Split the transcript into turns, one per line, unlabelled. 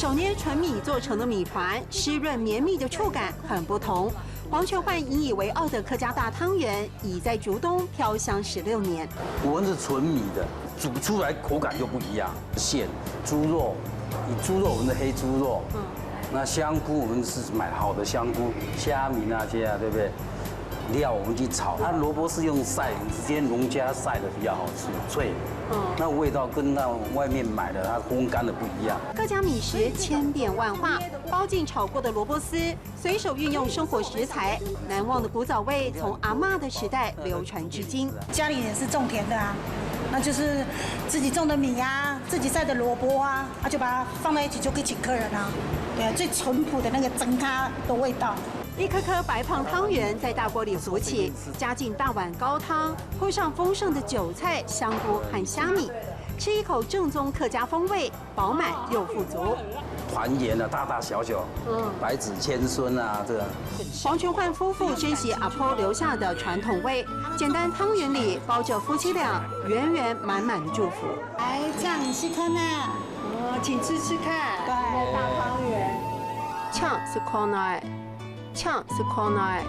手捏纯米做成的米团，湿润绵密的触感很不同。黄全焕引以为傲的客家大汤圆，已在竹东飘香16年。
我们是纯米的，煮出来口感就不一样。馅猪肉，以猪肉我们的黑猪肉，那香菇我们是买好的香菇，虾米那些啊，对不对？料我们去炒，它萝卜是用晒，直接农家晒的比较好吃，脆。那味道跟那外面买的它烘干的不一样。
各家米食千变万化，包进炒过的萝卜丝，随手运用生活食材，难忘的古早味从阿嬷的时代流传至今。
家里也是种田的啊，那就是自己种的米啊，自己晒的萝卜啊，就把它放在一起就可以请客人啊。对啊，最淳朴的那个蒸咖的味道。
一颗颗白胖汤圆在大锅里浮起，加进大碗高汤，铺上丰盛的韭菜、香菇和虾米，吃一口正宗客家风味，饱满又富足。
团圆啊，大大小小，百子千孙啊，这个。
黄全焕夫妇珍惜阿婆留下的传统味，简单汤圆里包着夫妻俩圆圆满满的祝福。
来，这样你试看呢？
请吃吃看。
对，
大汤圆，呛是 corner，呛是 corner。